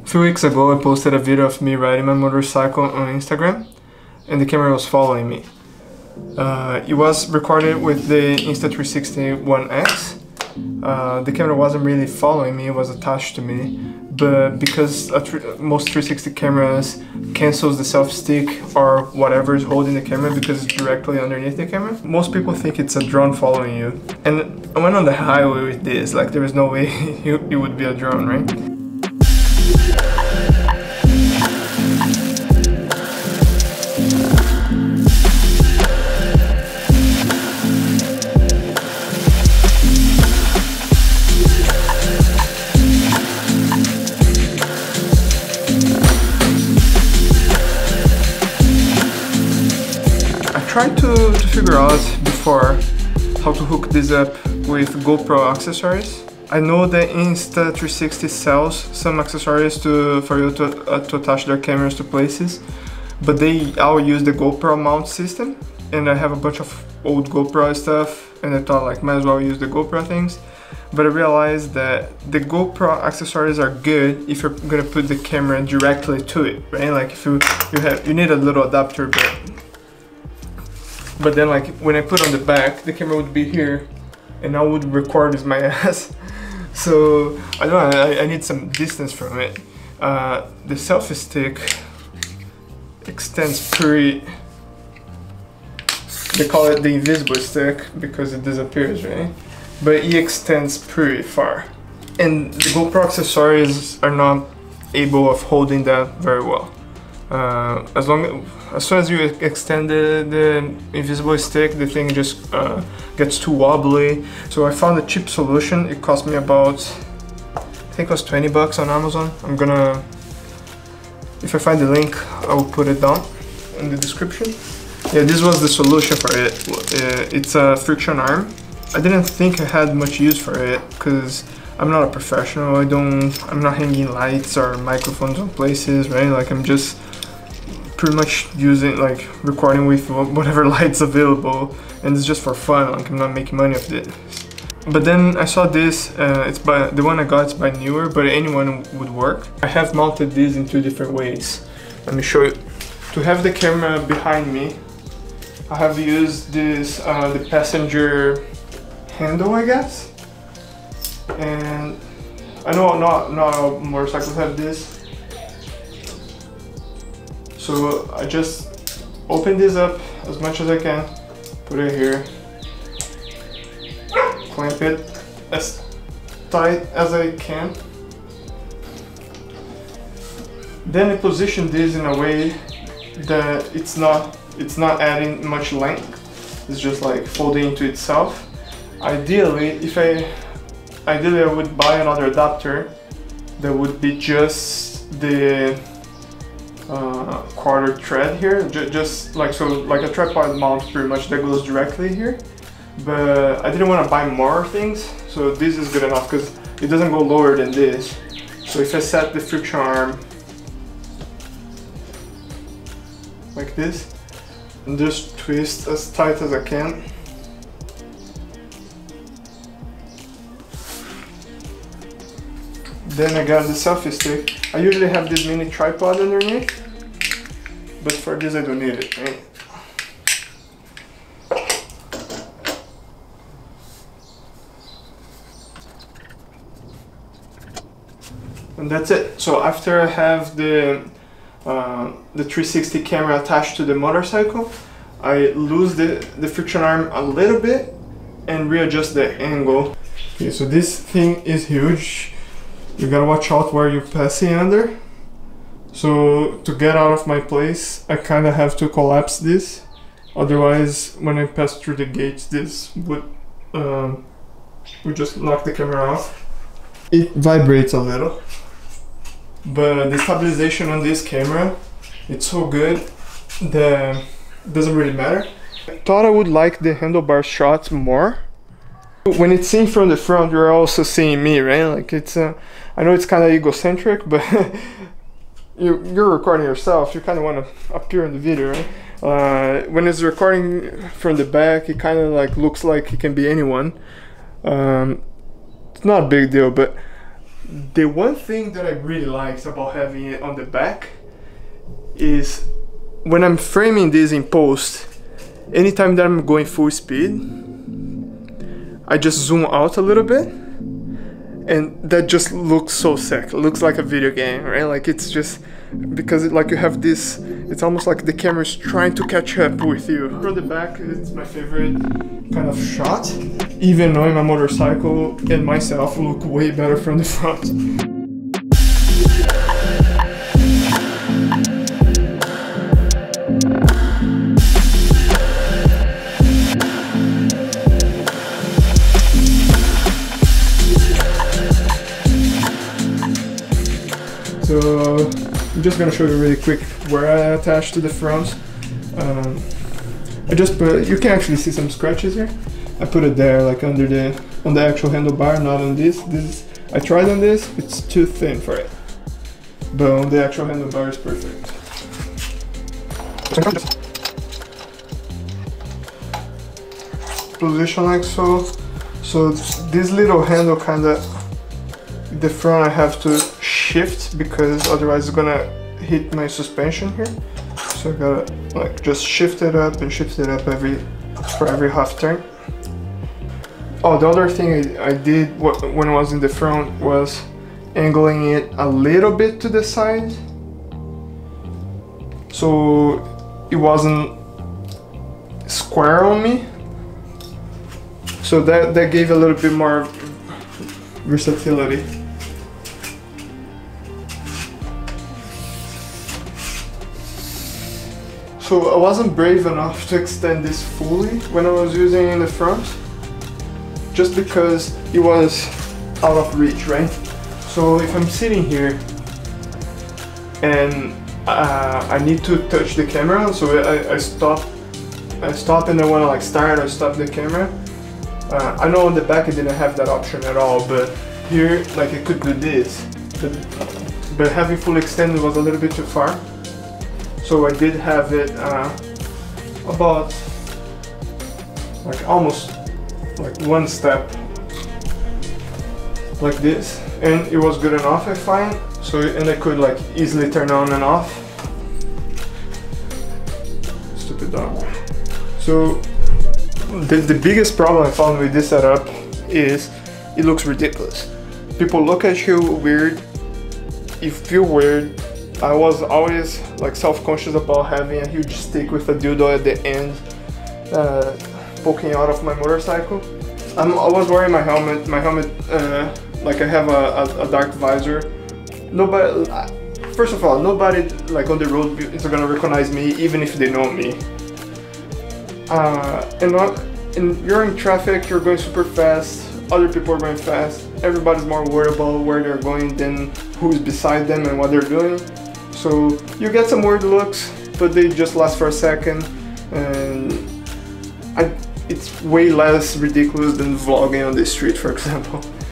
A few weeks ago I posted a video of me riding my motorcycle on Instagram and the camera was following me. It was recorded with the Insta360 1X. The camera wasn't really following me, it was attached to me, but because most 360 cameras cancels the selfie stick or whatever is holding the camera because it's directly underneath the camera, most people think it's a drone following you. And I went on the highway with this, like there was no way it would be a drone, right? I tried to figure out before how to hook this up with GoPro accessories. I know that Insta360 sells some accessories for you to attach their cameras to places, but they all use the GoPro mount system, and I have a bunch of old GoPro stuff, and I thought like might as well use the GoPro things. But I realized that the GoPro accessories are good if you're gonna put the camera directly to it, right? Like if you need a little adapter, but then like when I put on the back, the camera would be here and I would record with my ass. So I don't know, I need some distance from it. The selfie stick extends pretty, they call it the invisible stick because it disappears, right? But it extends pretty far. And the GoPro accessories are not able of holding that very well. As soon as you extend the invisible stick, the thing just gets too wobbly. So I found a cheap solution. It cost me about, I think it was 20 bucks on Amazon. I'm gonna, if I find the link, I will put it down in the description. Yeah, this was the solution for it. It's a friction arm. I didn't think I had much use for it because I'm not a professional. I'm not hanging lights or microphones on places, right? Like I'm just pretty much using, like recording with whatever lights available, and it's just for fun. Like I'm not making money off it. But then I saw this, it's by the one I got, it's by Newer, but anyone would work. I have mounted this in two different ways. Let me show you. To have the camera behind me, I have used this the passenger handle, I guess. And I know not all motorcycles have this. So I just open this up as much as I can, put it here, clamp it as tight as I can. Then I position this in a way that it's not adding much length. It's just like folding into itself. Ideally, I would buy another adapter that would be just the quarter thread here, just like so, like a tripod mount pretty much that goes directly here. But I didn't want to buy more things, so this is good enough because it doesn't go lower than this. So if I set the friction arm like this and just twist as tight as I can, then I got the selfie stick. I usually have this mini tripod underneath, but for this I don't need it, right? And that's it. So after I have the 360 camera attached to the motorcycle, I lose the friction arm a little bit and readjust the angle. Okay, so this thing is huge. You gotta watch out where you're passing under. So to get out of my place, I kind of have to collapse this. Otherwise, when I pass through the gates, this would just knock the camera off. It vibrates a little, but the stabilization on this camera, it's so good that it doesn't really matter. I thought I would like the handlebar shots more. When it's seen from the front, you're also seeing me, right? Like it's, I know it's kind of egocentric, but you're recording yourself. You kind of want to appear in the video, right? When it's recording from the back, it kind of like looks like it can be anyone. It's not a big deal, but The one thing that I really liked about having it on the back is when I'm framing this in post, anytime that I'm going full speed, I just zoom out a little bit, and that just looks so sick. It looks like a video game, right? Like it's just, because like you have this, it's almost like the camera's trying to catch up with you. From the back, it's my favorite kind of shot, even knowing my motorcycle and myself look way better from the front. So I'm just gonna show you really quick where I attached to the front. I just put, you can actually see some scratches here. I put it there, like on the actual handlebar, not on this. I tried on this, it's too thin for it. But on the actual handlebar is perfect. Position like so. So this little handle kinda, the front I have to shift because otherwise it's gonna hit my suspension here. So I gotta like just shift it up and shift it up for every half turn. Oh, the other thing I did when I was in the front was angling it a little bit to the side, so it wasn't square on me. So that gave a little bit more versatility. So I wasn't brave enough to extend this fully when I was using it in the front, just because it was out of reach, right? So if I'm sitting here and I need to touch the camera, so I stop and then when I like start, I stop the camera. I know on the back it didn't have that option at all, but here like it could do this, but having full extended was a little bit too far. So I did have it about like almost like one step like this, and it was good enough, I find. So, and I could like easily turn on and off. Stupid dog. So the biggest problem I found with this setup is it looks ridiculous. People look at you weird, you feel weird. I was always like self-conscious about having a huge stick with a dildo at the end poking out of my motorcycle. I was wearing my helmet. Like I have a dark visor. Nobody, first of all, nobody like on the road is gonna recognize me even if they know me. And you're in traffic, you're going super fast, other people are going fast, everybody's more worried about where they're going than who's beside them and what they're doing. So you get some weird looks, but they just last for a second, and it's way less ridiculous than vlogging on the street, for example.